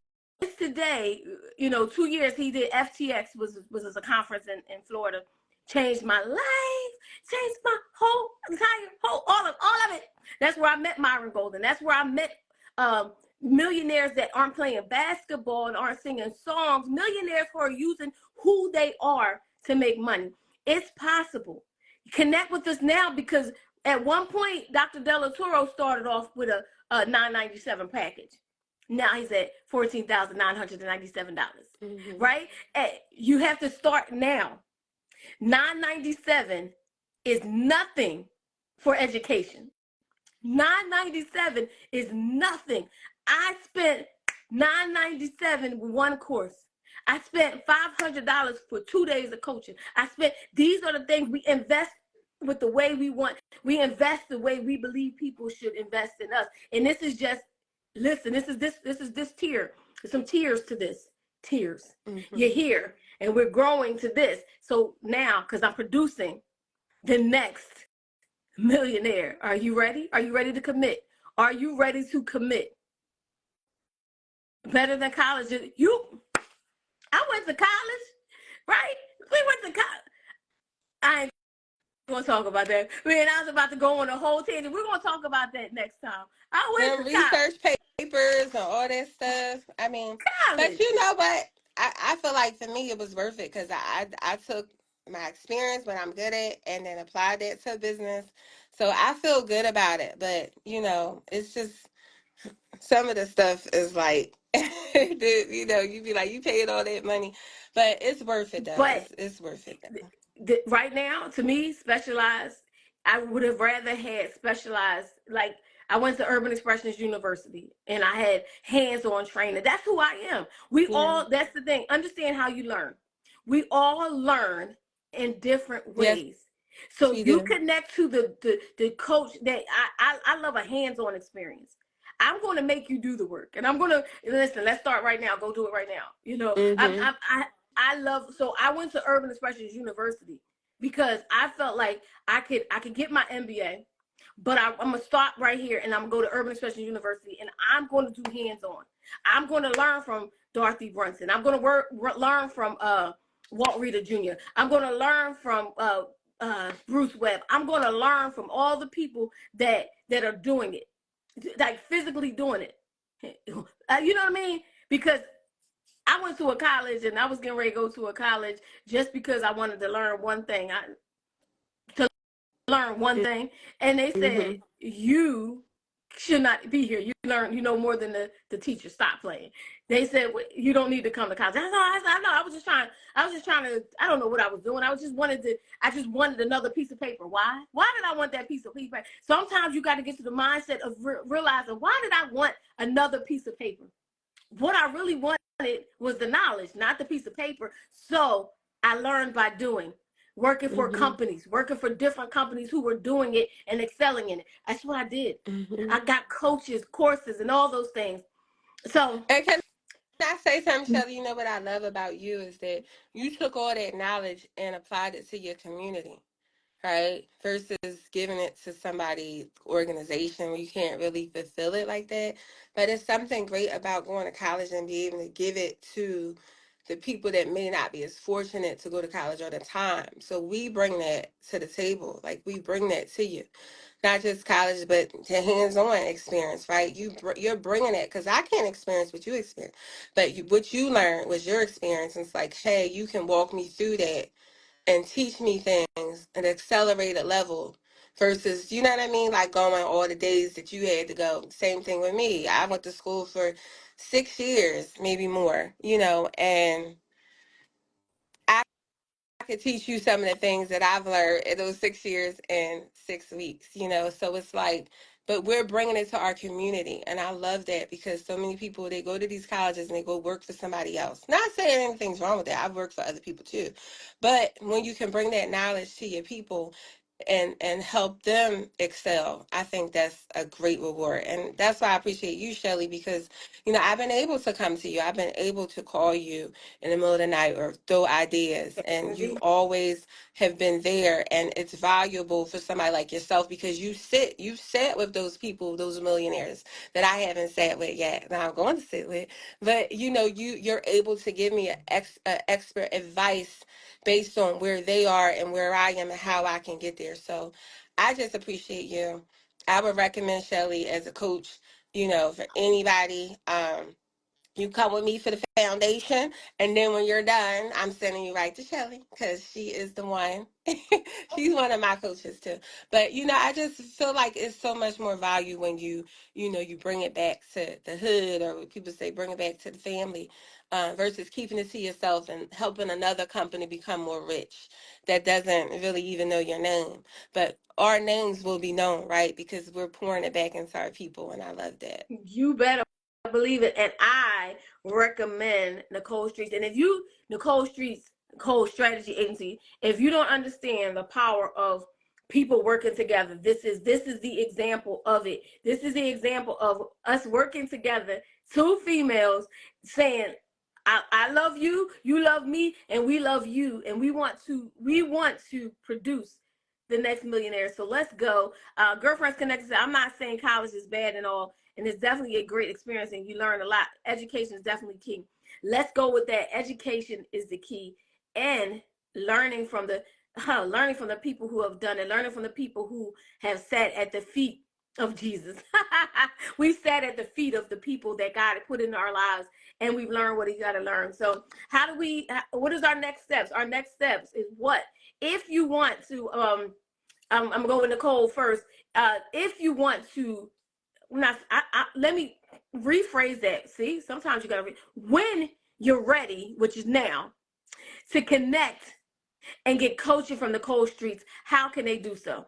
today, 2 years he did FTX was a conference in Florida. Changed my life, changed my all of it. That's where I met Myron Golden. That's where I met millionaires that aren't playing basketball and aren't singing songs. Millionaires who are using who they are to make money. It's possible. Connect with us now, because at one point, Dr. Delatoro started off with a $997 package. Now he's at $14,997, mm-hmm. Right? You have to start now. $997 is nothing for education. $997 is nothing. I spent $997 with one course. I spent $500 for 2 days of coaching. These are the things we invest with the way we want. We invest the way we believe people should invest in us. And this is just, listen, this is this tier. There's some tears to this. Tears. Mm-hmm. You're here, and we're growing to this. So now, because I'm producing the next millionaire. Are you ready? Are you ready to commit? Are you ready to commit? Better than college. I went to college, right? We went to college. I ain't going to talk about that. I was about to go on a whole tangent. We're going to talk about that next time. I went to research papers and all that stuff. I mean, college. But you know what? I feel like for me it was worth it, because I took my experience, what I'm good at, and then apply that to business. So I feel good about it. But it's just some of the stuff is like, you be like, you paid all that money, but it's worth it though. But It's worth it though. right now, to me, specialized, I would have rather had specialized. Like, I went to Urban Expressions University and I had hands-on training. That's who I am. We Yeah. all, that's the thing. Understand how you learn. We all learn in different Yes, ways. So we you do. connect to the coach that I love a hands-on experience. I'm going to make you do the work, and I'm going to listen. Let's start right now. Go do it right now. Mm-hmm. I love, so I went to Urban Expressions University because I felt like I could get my MBA, but I'm gonna stop right here and I'm gonna go to Urban Expressions University and I'm going to do hands-on. I'm going to learn from Dorothy Brunson. I'm going to learn from Walt Reader Jr. I'm going to learn from Bruce Webb. I'm going to learn from all the people that are doing it, like physically doing it. You know what I mean? Because I went to a college and I was getting ready to go to a college just because I wanted to learn one thing. And they Mm-hmm. said, you should not be here. You know more than the teacher. Stop playing. They said, well, you don't need to come to college. I know. I was just trying to, I don't know what I was doing. I just wanted another piece of paper. Why? Why did I want that piece of paper? Sometimes you got to get to the mindset of realizing, why did I want another piece of paper? What I really wanted was the knowledge, not the piece of paper. So I learned by doing, working for Mm-hmm. companies, working for different companies who were doing it and excelling in it. That's what I did. Mm-hmm. I got coaches, courses, and all those things. So And can I say something, Shelly? You know what I love about you is that you took all that knowledge and applied it to your community, right? Versus giving it to somebody's organization where you can't really fulfill it like that. But it's something great about going to college and be able to give it to the people that may not be as fortunate to go to college all the time. So we bring that to the table. Like we bring that to you, not just college, but the hands-on experience, right? You're bringing it because I can't experience what you experience, but what you learned was your experience. And it's like, hey, you can walk me through that and teach me things at an accelerated level versus, you know what I mean? Like going all the days that you had to go. Same thing with me. I went to school for 6 years, maybe more, and I could teach you some of the things that I've learned in those 6 years and 6 weeks, So it's like, but we're bringing it to our community. And I love that because so many people, they go to these colleges and they go work for somebody else. Not saying anything's wrong with that. I've worked for other people too. But when you can bring that knowledge to your people and help them excel, I think that's a great reward. And that's why I appreciate you, Shelly, because, I've been able to come to you. I've been able to call you in the middle of the night or throw ideas, and you always have been there. And it's valuable for somebody like yourself because you've sat with those people, those millionaires that I haven't sat with yet, that I'm going to sit with. But you're able to give me expert advice based on where they are and where I am and how I can get there. So I just appreciate you. I would recommend Shelly as a coach, for anybody. You come with me for the foundation, and then when you're done, I'm sending you right to Shelly because she is the one. She's one of my coaches too. But I just feel like it's so much more value when you bring it back to the hood, or what people say, bring it back to the family, versus keeping it to yourself and helping another company become more rich that doesn't really even know your name. But our names will be known, right? Because we're pouring it back into our people, and I love that. you better believe it. And I recommend Nicole Streets. And if you, Nicole Streets, Nicole Strategy Agency, if you don't understand the power of people working together, this is the example of it. This is the example of us working together, two females saying, I love you, you love me, and we love you, and we want to produce the next millionaire. So let's go. Girlfriends Connected. I'm not saying college is bad and all, and it's definitely a great experience and you learn a lot. Education is definitely key. Let's go with that. Education is the key, and learning from the people who have done it, learning from the people who have sat at the feet of Jesus. We sat at the feet of the people that God had put in our lives, and we've learned what He got to learn. So what is our next steps? Our next steps is what? if you want to, I'm going Nicole first. If you want to, let me rephrase that. See, sometimes you gotta, when you're ready, which is now, to connect and get coaching from Nicole Streets, how can they do so?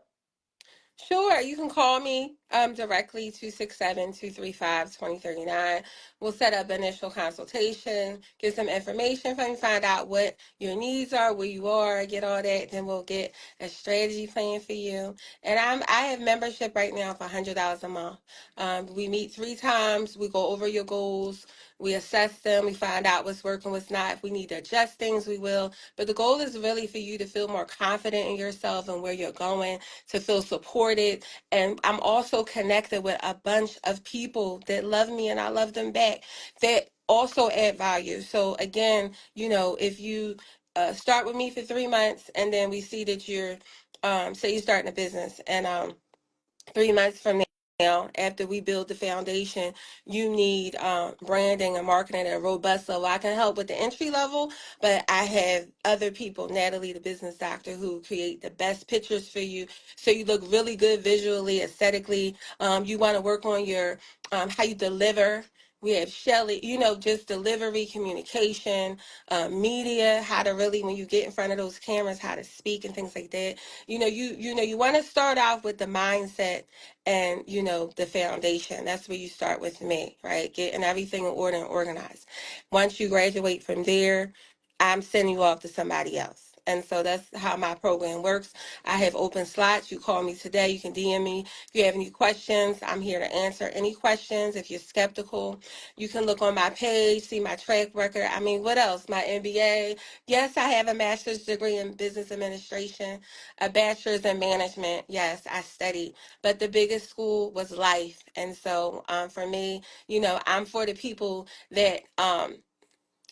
Sure, you can call me directly, 267-235-2039. We'll set up initial consultation, get some information from you, find out what your needs are, where you are, get all that. Then we'll get a strategy plan for you. And I have membership right now for $100 a month. We meet 3 times. We go over your goals. We assess them. We find out what's working, what's not. If we need to adjust things, we will. But the goal is really for you to feel more confident in yourself and where you're going, to feel supported. And I'm also connected with a bunch of people that love me and I love them back, that also add value. So again, if you start with me for 3 months and then we see that you're, say you're starting a business, and 3 months from now, after we build the foundation, you need branding and marketing at a robust level. I can help with the entry level, but I have other people, Natalie, the business doctor, who create the best pictures for you, so you look really good visually, aesthetically. You want to work on your how you deliver. We have Shelly, just delivery, communication, media, how to really, when you get in front of those cameras, how to speak and things like that. You want to start off with the mindset and the foundation. That's where you start with me, right? Getting everything in order and organized. Once you graduate from there, I'm sending you off to somebody else. And so that's how my program works. I have open slots. You call me today. You can DM me if you have any questions. I'm here to answer any questions. If you're skeptical, you can look on my page, see my track record. I mean, what else? My MBA. Yes, I have a master's degree in business administration, a bachelor's in management. Yes, I studied, but the biggest school was life. And so for me, I'm for the people that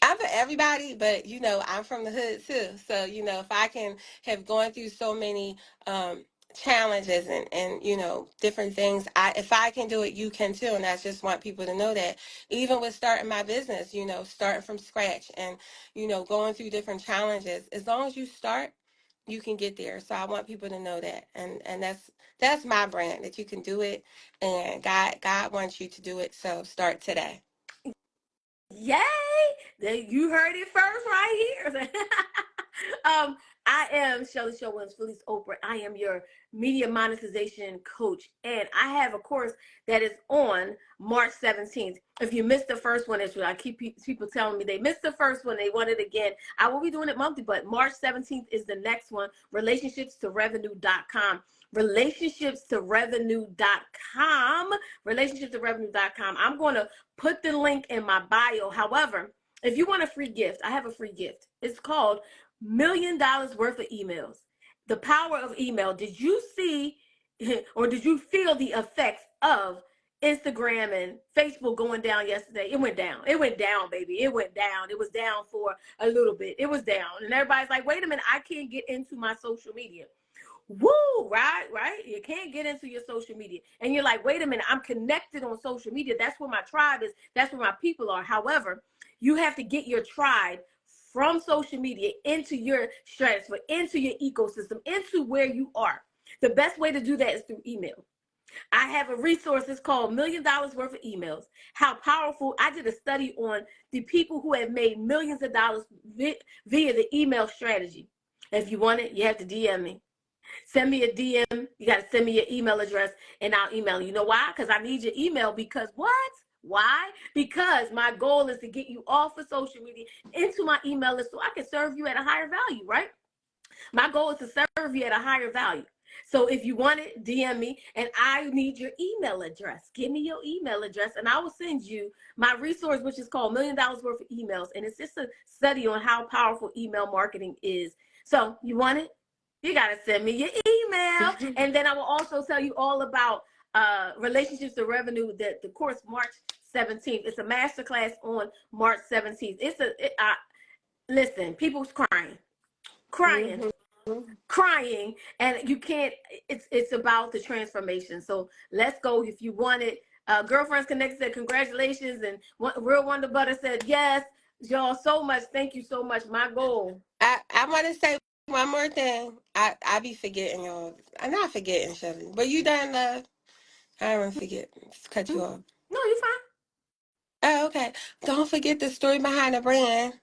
I'm for everybody, but I'm from the hood too. So, if I can have gone through so many challenges and different things, if I can do it, you can too. And I just want people to know that, even with starting my business, starting from scratch and going through different challenges, as long as you start, you can get there. So I want people to know that, and that's my brand, that you can do it, and God wants you to do it. So start today. Yay! You heard it first right here. I am Shelly Show Williams, Philly's Oprah. I am your media monetization coach, and I have a course that is on March 17th. If you missed the first one, I keep people telling me they missed the first one, they want it again. I will be doing it monthly, but March 17th is the next one. Relationshipstorevenue.com. Relationshipstorevenue.com. Relationshipstorevenue.com. I'm going to put the link in my bio. However, if you want a free gift, I have a free gift. It's called $1 Million Worth of Emails. The power of email. Did you see or did you feel the effects of Instagram and Facebook going down yesterday? It went down. It went down, baby. It went down. It was down for a little bit. It was down. And everybody's like, wait a minute, I can't get into my social media. Woo, right? You can't get into your social media. And you're like, wait a minute, I'm connected on social media. That's where my tribe is. That's where my people are. However, you have to get your tribe from social media into your stratosphere, into your ecosystem, into where you are. The best way to do that is through email. I have a resource. It's called $1 Million Worth of Emails. How powerful. I did a study on the people who have made millions of dollars via the email strategy. If you want it, you have to DM me. Send me a DM. You got to send me your email address and I'll email you. You know why? Because I need your email because what? Why? Because my goal is to get you off of social media into my email list so I can serve you at a higher value, right? My goal is to serve you at a higher value. So if you want it, DM me, and I need your email address. Give me your email address, and I will send you my resource, which is called $1 Million Worth of Emails. And it's just a study on how powerful email marketing is. So you want it? You got to send me your email. And then I will also tell you all about Relationships to Revenue, that the course March 17th. It's a masterclass on March 17th. Listen, people's crying, crying, and you can't, it's about the transformation. So let's go. If you want it, Girlfriends Connect said congratulations, and Real Wonder Butter said yes. Y'all, so much. Thank you so much. My goal. I want to say one more thing. I be forgetting y'all. I'm not forgetting, Shelly. But you done, love? I don't forget. Cut you off. No, you fine. Oh, okay. Don't forget the story behind the brand.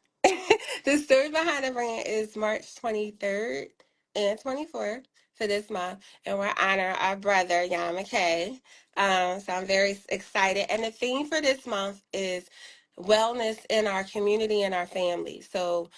The story behind the brand is March 23rd and 24th for this month, and we're honoring our brother, Jan McKay. So I'm very excited. And the theme for this month is wellness in our community and our family. So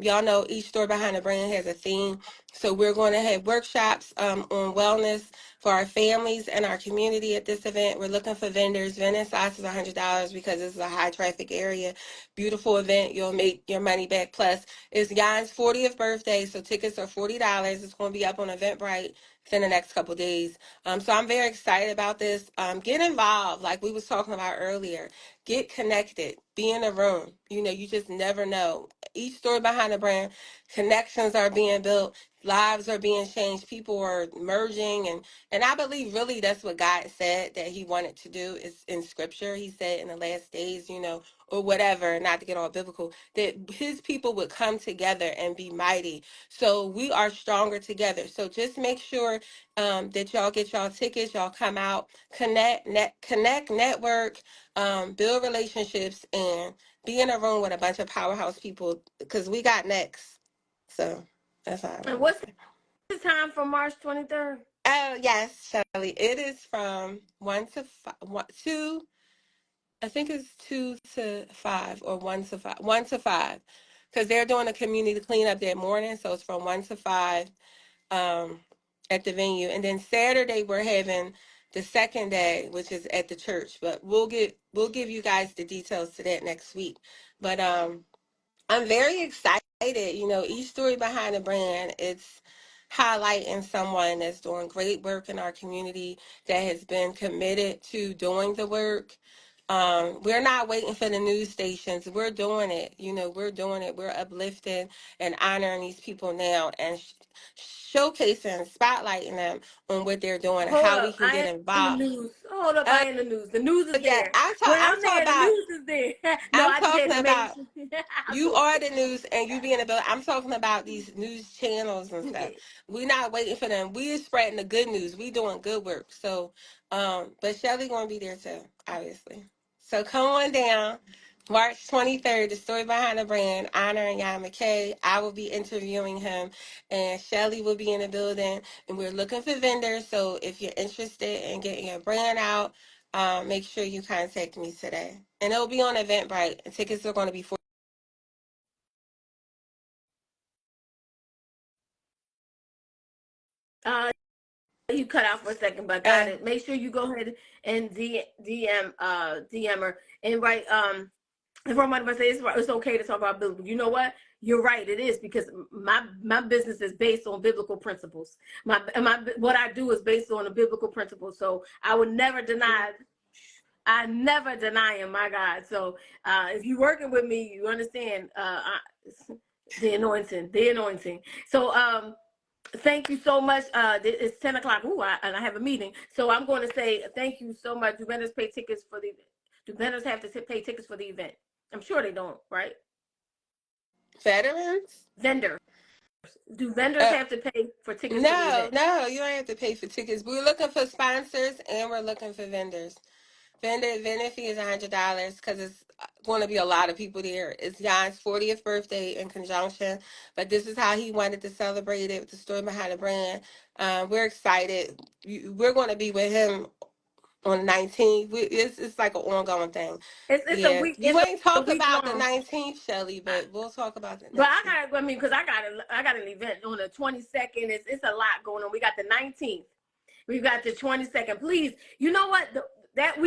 y'all know each story behind the brand has a theme. So we're going to have workshops on wellness for our families and our community at this event. We're looking for vendors. Vending size is $100 because this is a high traffic area. Beautiful event. You'll make your money back. Plus, it's Jan's 40th birthday, so tickets are $40. It's going to be up on Eventbrite within the next couple days. So I'm very excited about this. Get involved, like we was talking about earlier. Get connected. Be in a room. You know, you just never know. Each story behind the brand, connections are being built, lives are being changed, people are merging, and I believe really that's what God said that he wanted to do is in scripture. He said in the last days, you know, or whatever, not to get all biblical, that his people would come together and be mighty. So we are stronger together. So just make sure that y'all get y'all tickets, y'all come out, connect, network, build relationships, and be in a room with a bunch of powerhouse people because we got next. So that's all I And wanted to what's say. the time for March 23rd? Oh yes, Shelley. It is from 1 to 5, 2. I think it's 2 to 5 or 1 to 5. 1 to 5, because they're doing a community cleanup that morning, so it's from 1 to 5 um, at the venue, and then Saturday we're having the second day, which is at the church. But we'll give you guys the details to that next week. But I'm very excited. You know, each story behind the brand, it's highlighting someone that's doing great work in our community that has been committed to doing the work. We're not waiting for the news stations. We're doing it. You know, we're doing it. We're uplifting and honoring these people now and showcasing, spotlighting them on what they're doing and Hold how we up, can get I ain't in involved. the news. Hold up, Uh, I ain't in the news. The news is yeah, there. When I'm I'm talking there, the about news is there. No, I'm I just had talking to make about sure. I'm you so are the news and you be in the building. I'm talking about these news channels and stuff. sorry. We're not waiting for them. We're spreading the good news. We doing good work. So, but Shelly gonna be there too, obviously. So come on down. March 23rd, the story behind the brand, honoring Jan McKay. I will be interviewing him, and Shelly will be in the building. And we're looking for vendors. So if you're interested in getting your brand out, make sure you contact me today. And it'll be on Eventbrite. And tickets are going to be You cut out for a second, but got uh, it. Make sure you go ahead and DM her and write if I'm about to say it's okay to talk about biblical. You know what? You're right. It is because my business is based on biblical principles. My what I do is based on a biblical principle. So I would never deny. I never deny him, my God. So if you're working with me, you understand the anointing, the anointing. So thank you so much. It's 10 o'clock. Ooh, and I have a meeting. So I'm going to say thank you so much. Do vendors pay tickets for the? Do vendors have to pay tickets for the event? I'm sure they don't, right? veterans. Vendors. Do vendors Uh, have to pay for tickets for the no, event? no, you don't have to pay for tickets. We're looking for sponsors and we're looking for vendors. Vendor fee is $100 because it's going to be a lot of people there. It's Jan's 40th birthday in conjunction, but this is how he wanted to celebrate it with the story behind the brand. We're excited. We're going to be with him on the 19th. It's like an ongoing thing. It's a Yeah, week. you It's ain't a talk week about the long. 19th, Shelly, but we'll talk about the But next week. I mean, because I got an event on the 22nd. It's a lot going on. We got the 19th. We've got the 22nd. Please, you know what? That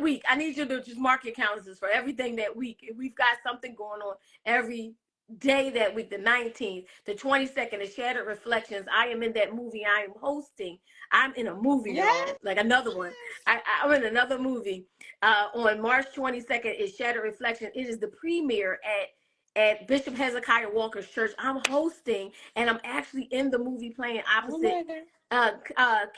week, I need you to just mark your calendars for everything that week. We've got something going on every day that week. The 19th, the 22nd, the Shattered Reflections. I am in that movie. I am hosting. I'm in a movie, Yes. y'all. Like another one. I'm in another movie. On March 22nd is Shattered Reflections. It is the premiere at Bishop Hezekiah Walker's church. I'm hosting, and I'm actually in the movie playing Oh opposite my God.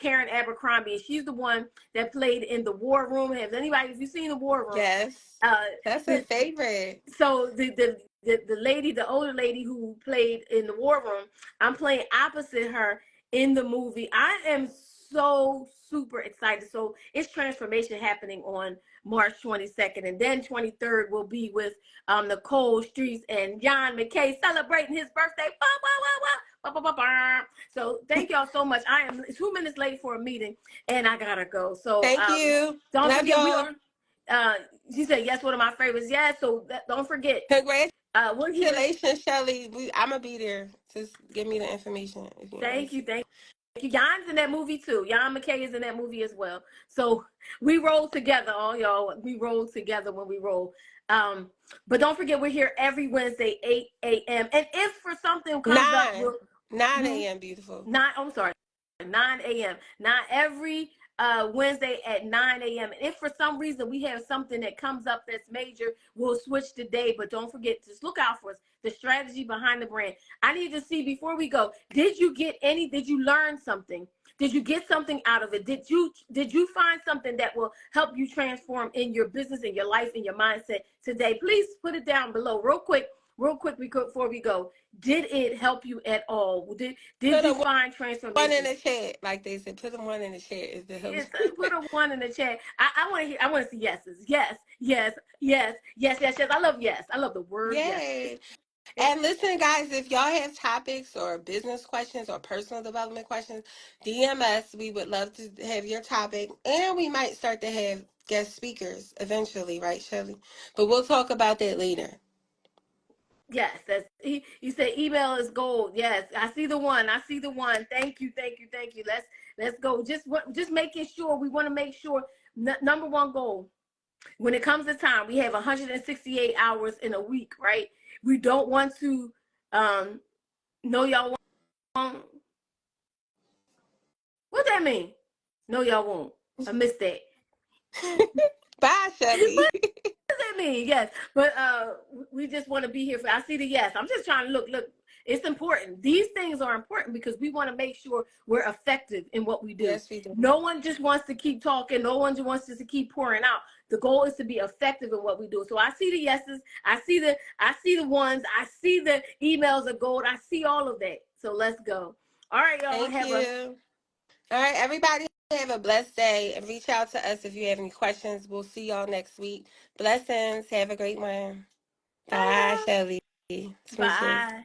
Karen Abercrombie. She's the one that played in the War Room. Has anybody? Have you seen the War Room? Yes. Uh, That's a the, favorite. so the the lady, the older lady who played in the War Room, I'm playing opposite her in the movie. I am so super excited. So it's transformation happening on March 22nd, and then 23rd will be with Nicole Streets and John McKay celebrating his birthday. So thank y'all so much. I am 2 minutes late for a meeting, and I gotta go. So Thank you. don't Love forget we y'all. are. She said yes, one of my favorites. Yeah, so don't forget. We're here. Congratulations, Shelly. I'm gonna be there. Just give me the information if you Thank you, want. thank you. Jan's in that movie too. Jan McKay is in that movie as well. So we roll together, all y'all. We roll together when we roll. But don't forget, we're here every Wednesday, 8 a.m. And if for something comes up, 9 a.m. Beautiful. I'm sorry, 9 a.m. Not every Wednesday at 9 a.m. And if for some reason we have something that comes up that's major, we'll switch the day. But don't forget, just look out for us. The strategy behind the brand. I need to see before we go. Did you learn something? Did you get something out of it? Did you find something that will help you transform in your business, in your life, in your mindset today? Please put it down below real quick before we go. Did it help you at all? Did you find transformation? One in the chat, like they said, put them one in the chat. Is the help. Put a one in the chat. I want to hear. I want to see yeses. Yes, yes, yes, yes, yes, yes. I love yes. I love the word Yay. yes. And listen, guys, if y'all have topics or business questions or personal development questions, DM us. We would love to have your topic. And we might start to have guest speakers eventually, right, Shirley? But we'll talk about that later. Yes, you said email is gold. Yes, I see the one. Thank you, thank you, thank you. Let's go. Just making sure, we want to make sure number one goal. When it comes to time, we have 168 hours in a week, right? We don't want to know y'all won't. What that mean? No, y'all won't. I missed that. Bye, Shelley. What does that mean? Yes, but we just want to be here for. I see the yes. I'm just trying to look. It's important. These things are important because we want to make sure we're effective in what we do. Yes, we do. No one just wants to keep talking. No one just wants to keep pouring out. The goal is to be effective in what we do. So I see the yeses. I see the ones. I see the emails of gold. I see all of that. So let's go. All right, y'all. Thank you. All right, everybody have a blessed day. And reach out to us if you have any questions. We'll see y'all next week. Blessings. Have a great one. Bye, Shelley. Bye.